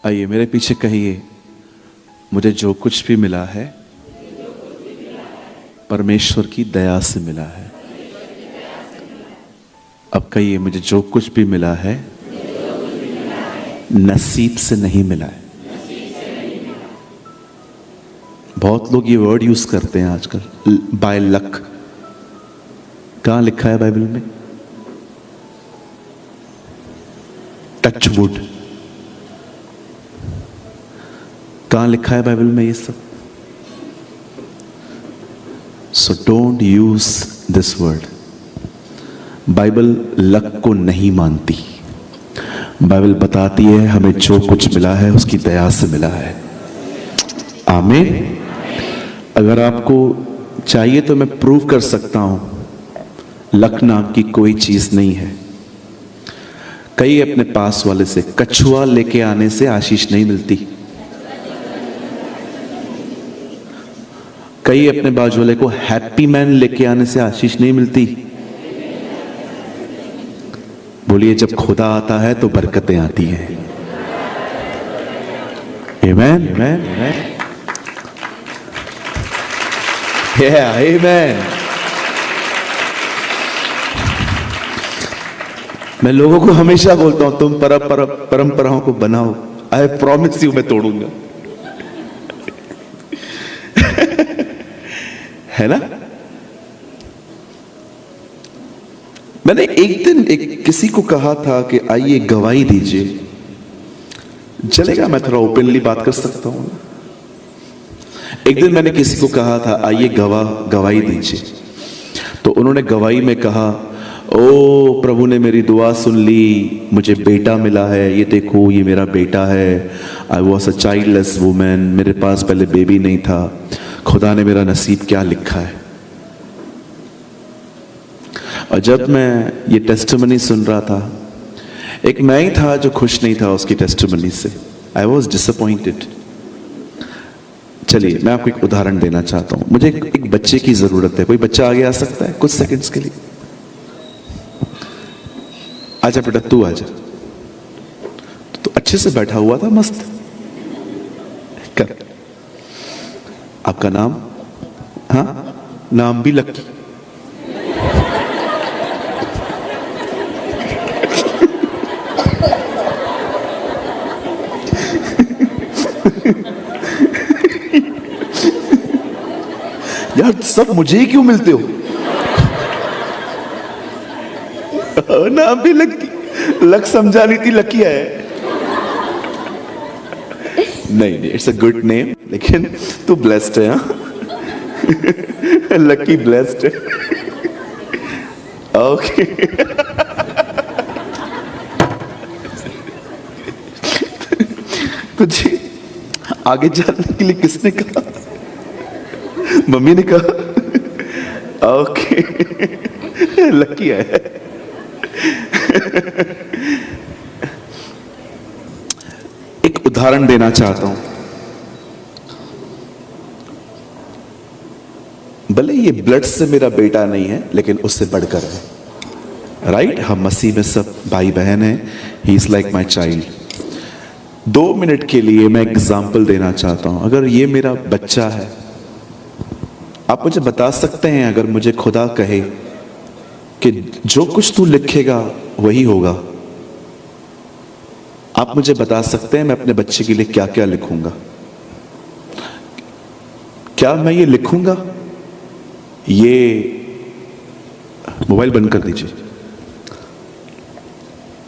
आइए मेरे पीछे कहिए, मुझे जो कुछ भी मिला है परमेश्वर की दया से मिला है। अब कहिए, मुझे जो कुछ भी मिला है नसीब से नहीं मिला है। बहुत लोग ये वर्ड यूज करते हैं आजकल, बाय लक। कहां लिखा है बाइबल में? Touch wood. कहां लिखा है बाइबल में ये सब? So don't use this word. Bible luck को नहीं मानती। बाइबल बताती है हमें जो कुछ मिला है उसकी दया से मिला है। आमीन। अगर आपको चाहिए तो मैं प्रूव कर सकता हूं, लक नाम की कोई चीज नहीं है। कई अपने पास वाले से कछुआ लेके आने से आशीष नहीं मिलती। कई अपने बाजू वाले को हैप्पी मैन लेके आने से आशीष नहीं मिलती। बोलिए, जब खुदा आता है तो बरकतें आती हैं। आमीन, आमीन, आमीन। मैं लोगों को हमेशा बोलता हूं, तुम परंपराओं को बनाओ, आई प्रॉमिस यू मैं तोड़ूंगा। है ना? मैंने एक दिन किसी को कहा था कि आइए गवाही दीजिए। चलेगा, मैं थोड़ा ओपनली बात कर सकता हूं। एक दिन मैंने किसी को कहा था आइए गवाही दीजिए। तो उन्होंने गवाही में कहा, ओ प्रभु ने मेरी दुआ सुन ली, मुझे बेटा मिला है, ये देखो ये मेरा बेटा है। I was a childless women, मेरे पास पहले बेबी नहीं था, खुदा ने मेरा नसीब क्या लिखा है। और जब मैं ये टेस्टिमनी सुन रहा था, एक मैं ही था जो खुश नहीं था उसकी टेस्टिमनी से। I was disappointed. चलिए मैं आपको एक उदाहरण देना चाहता हूं। मुझे एक बच्चे की जरूरत है। कोई बच्चा आगे आ सकता है कुछ सेकंड्स के लिए? आजा बेटा, तू आजा। तो अच्छे से बैठा हुआ था, मस्त कर। आपका नाम? हाँ, नाम भी लकी। यार सब मुझे ही क्यों मिलते हो? नाम भी लकी। लक समझा नहीं थी, लकी है। नहीं, इट्स अ गुड नेम, लेकिन तू ब्लेस्ड है। लकी ब्लेस्ड है। ओके। तुझे आगे जाने के लिए किसने कहा? मम्मी ने कहा। ओके, लकी है। एक उदाहरण देना चाहता हूं। भले ये ब्लड से मेरा बेटा नहीं है, लेकिन उससे बढ़कर है। राइट? हम मसीह में सब भाई बहन हैं। He is like my child. 2 minute के लिए मैं एग्जाम्पल देना चाहता हूं। अगर ये मेरा बच्चा है, आप मुझे बता सकते हैं, अगर मुझे खुदा कहे कि जो कुछ तू लिखेगा वही होगा, आप मुझे बता सकते हैं मैं अपने बच्चे के लिए क्या क्या लिखूंगा? क्या मैं ये लिखूंगा? ये मोबाइल बंद कर दीजिए,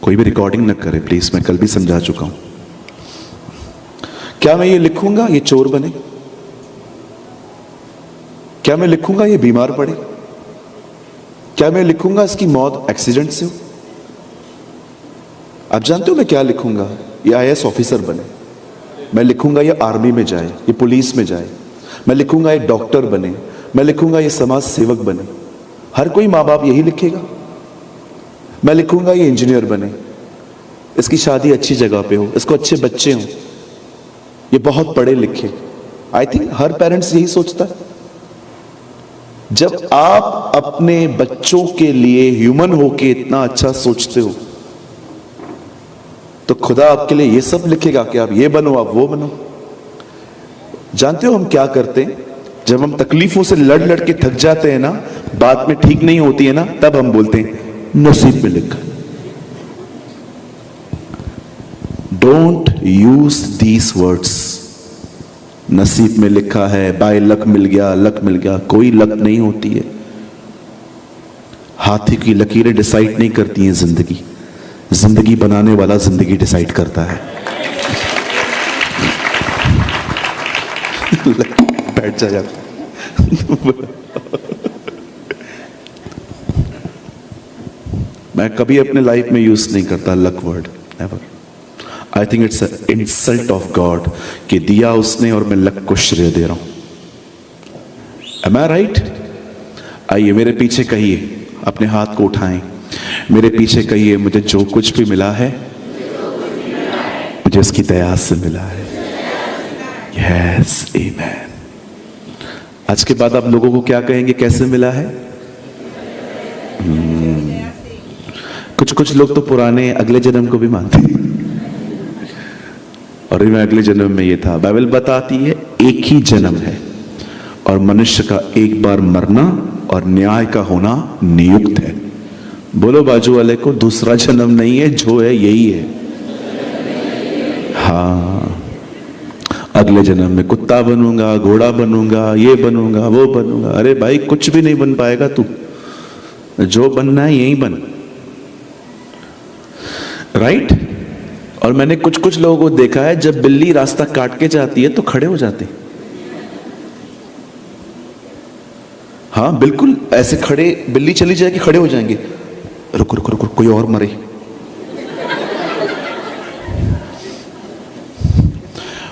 कोई भी रिकॉर्डिंग न करे प्लीज, मैं कल भी समझा चुका हूं। क्या मैं ये लिखूंगा ये चोर बने? क्या मैं लिखूंगा ये बीमार पड़े? क्या मैं लिखूंगा इसकी मौत एक्सीडेंट से हो? आप जानते हो मैं क्या लिखूंगा? ये IAS ऑफिसर बने। मैं लिखूंगा ये आर्मी में जाए, ये पुलिस में जाए। मैं लिखूंगा ये डॉक्टर बने। मैं लिखूंगा ये समाज सेवक बने। हर कोई माँ बाप यही लिखेगा। मैं लिखूंगा ये इंजीनियर बने, इसकी शादी अच्छी जगह पे हो, इसको अच्छे बच्चे हो, ये बहुत पढ़े लिखे। आई थिंक हर पेरेंट्स यही सोचता है। जब आप अपने बच्चों के लिए ह्यूमन होके इतना अच्छा सोचते हो, तो खुदा आपके लिए ये सब लिखेगा कि आप ये बनो, आप वो बनो। जानते हो हम क्या करते हैं? जब हम तकलीफों से लड़ लड़ के थक जाते हैं ना, बात में ठीक नहीं होती है ना, तब हम बोलते हैं नसीब में लिखा। Don't use these words. नसीब में लिखा है, बाय लक मिल गया, लक मिल गया। कोई लक नहीं होती है। हाथी की लकीरें डिसाइड नहीं करती हैं जिंदगी, जिंदगी बनाने वाला जिंदगी डिसाइड करता है। बैठ जा यार। मैं कभी अपने लाइफ में यूज नहीं करता luck word, never. I think it's insult of God कि दिया उसने और मैं लक को श्रेय दे रहा हूं। एम आई राइट? आइए मेरे पीछे कहिए, अपने हाथ को उठाएं, मेरे पीछे कहिए, मुझे जो कुछ भी मिला है मुझे उसकी दया से मिला है। यस, आमीन। आज के बाद आप लोगों को क्या कहेंगे, कैसे मिला है? कुछ लोग तो पुराने अगले जन्म को भी मानते हैं, और मैं अगले जन्म में ये था। बाइबल बताती है एक ही जन्म है और मनुष्य का एक बार मरना और न्याय का होना नियुक्त है। बोलो बाजू वाले को, दूसरा जन्म नहीं है, जो है यही है। हाँ, अगले जन्म में कुत्ता बनूंगा, घोड़ा बनूंगा, ये बनूंगा, वो बनूंगा। अरे भाई कुछ भी नहीं बन पाएगा तू, जो बनना है यही बन। राइट? और मैंने कुछ लोगों को देखा है, जब बिल्ली रास्ता काट के जाती है तो खड़े हो जाते हैं। हाँ बिल्कुल, ऐसे खड़े, बिल्ली चली जाएगी खड़े हो जाएंगे, रुको रुको रुको कोई और मरे।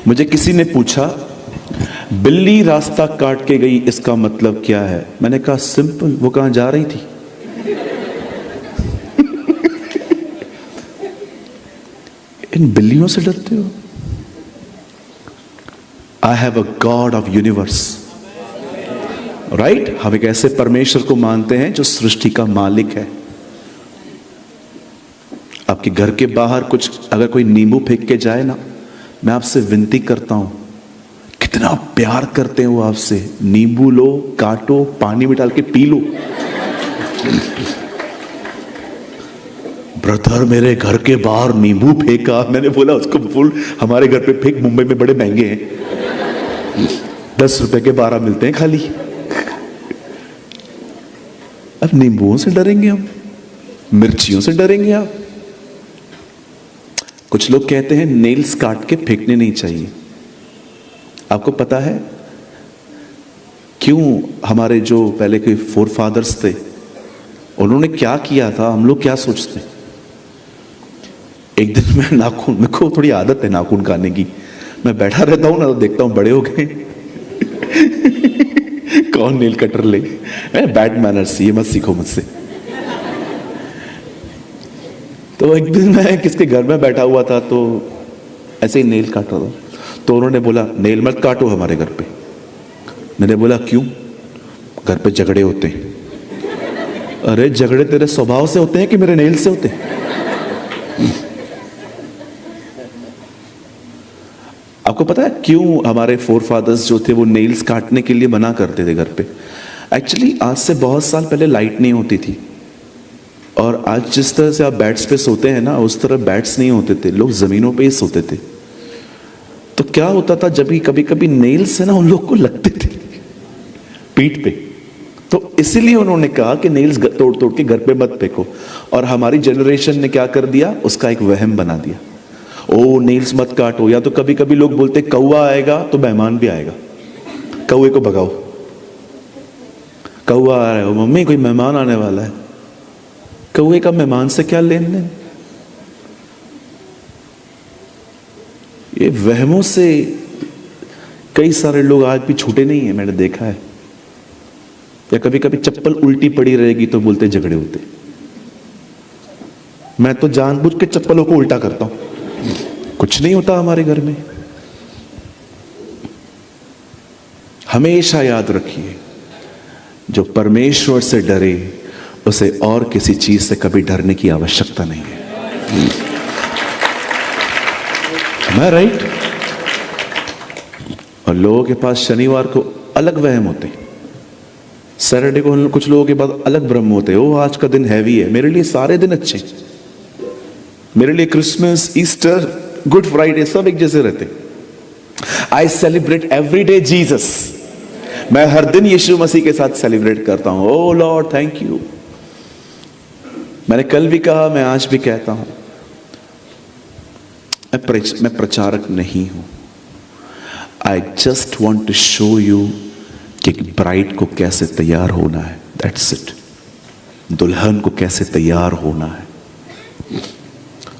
मुझे किसी ने पूछा बिल्ली रास्ता काट के गई इसका मतलब क्या है? मैंने कहा सिंपल, वो कहां जा रही थी। इन बिल्लियों से डरते हो? I have a God of universe. Right? हम एक ऐसे परमेश्वर को मानते हैं जो सृष्टि का मालिक है। आपके घर के बाहर कुछ अगर कोई नींबू फेंक के जाए ना, मैं आपसे विनती करता हूं, कितना प्यार करते हैं वो आपसे। नींबू लो, काटो, पानी में डाल के पी लो। ब्रदर मेरे घर के बाहर नींबू फेंका। मैंने बोला उसको बोल हमारे घर पे फेंक, मुंबई में बड़े महंगे हैं, 10 रुपए के 12 मिलते हैं खाली। अब नींबुओं से डरेंगे हम? मिर्चियों से डरेंगे आप? कुछ लोग कहते हैं नेल्स काट के फेंकने नहीं चाहिए। आपको पता है क्यों? हमारे जो पहले के फोर फादर्स थे, उन्होंने क्या किया था, हम लोग क्या सोचते हैं? एक दिन मैं नाखून, मेरे को थोड़ी आदत है नाखून खाने की, मैं बैठा रहता हूं ना तो देखता हूं बड़े हो गए। कौन नेल कटर ले? बैड मैनर्स, ये मत सीखो मुझसे। तो एक दिन मैं किसके घर में बैठा हुआ था, तो ऐसे ही नेल काट रहा था, तो उन्होंने बोला नेल मत काटो हमारे घर पे। मैंने बोला क्यों? घर पे झगड़े होते हैं। अरे झगड़े तेरे स्वभाव से होते हैं कि मेरे नेल से होते हैं? आपको पता है क्यों हमारे फोर फादर्स जो थे वो नेल्स काटने के लिए मना करते थे घर पे? एक्चुअली आज से बहुत साल पहले लाइट नहीं होती थी, और आज जिस तरह से आप बेड्स पे सोते हैं ना, उस तरह बेड्स नहीं होते थे, लोग जमीनों पे ही सोते थे। तो क्या होता था, जब भी कभी कभी नेल्स है ना उन लोग को लगते थे पीठ पे, तो इसीलिए उन्होंने कहा कि नेल्स तोड़ तोड़ के घर पे मत फेंको। और हमारी जनरेशन ने क्या कर दिया, उसका एक वहम बना दिया, ओ नेल्स मत काटो। या तो कभी कभी लोग बोलते कौवा आएगा तो मेहमान भी आएगा, कौवे को भगाओ, कौवा आ रहा है, मम्मी कोई मेहमान आने वाला है। कौवे का मेहमान से क्या लेन देन? ये वहमों से कई सारे लोग आज भी छूटे नहीं है, मैंने देखा है। या कभी कभी चप्पल उल्टी पड़ी रहेगी तो बोलते झगड़े होते। मैं तो जानबूझ के चप्पलों को उल्टा करता हूं, कुछ नहीं होता हमारे घर में। हमेशा याद रखिए, जो परमेश्वर से डरे उसे और किसी चीज से कभी डरने की आवश्यकता नहीं है। मैं राइट? और लोगों के पास शनिवार को अलग वहम होते हैं, सैटरडे को कुछ लोगों के पास अलग भ्रम होते हैं, ओ आज का दिन हैवी है। मेरे लिए सारे दिन अच्छे, मेरे लिए क्रिसमस, ईस्टर, गुड फ्राइडे सब एक जैसे रहते। I celebrate every day Jesus. मैं हर दिन यीशु मसीह के साथ सेलिब्रेट करता हूं। ओ लॉर्ड थैंक यू। मैंने कल भी कहा, मैं आज भी कहता हूं, मैं प्रचारक नहीं हूं। I just want to show you कि ब्राइड को कैसे तैयार होना है, दैट्स इट। दुल्हन को कैसे तैयार होना है।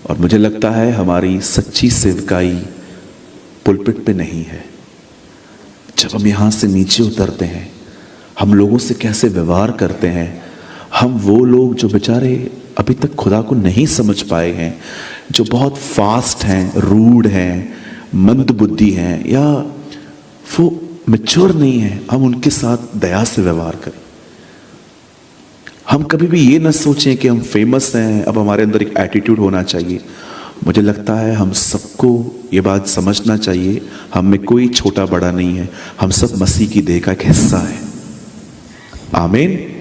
और मुझे लगता है हमारी सच्ची सेवकाई पुलपिट पे नहीं है। जब हम यहां से नीचे उतरते हैं, हम लोगों से कैसे व्यवहार करते हैं। हम वो लोग जो बेचारे अभी तक खुदा को नहीं समझ पाए हैं, जो बहुत फास्ट हैं, रूड हैं, मंद बुद्धि हैं, या वो मैच्योर नहीं है, हम उनके साथ दया से व्यवहार करें। हम कभी भी ये ना सोचें कि हम फेमस हैं, अब हमारे अंदर एक एटीट्यूड होना चाहिए। मुझे लगता है हम सबको ये बात समझना चाहिए, हम में कोई छोटा बड़ा नहीं है, हम सब मसीह की देह का एक हिस्सा है। आमीन।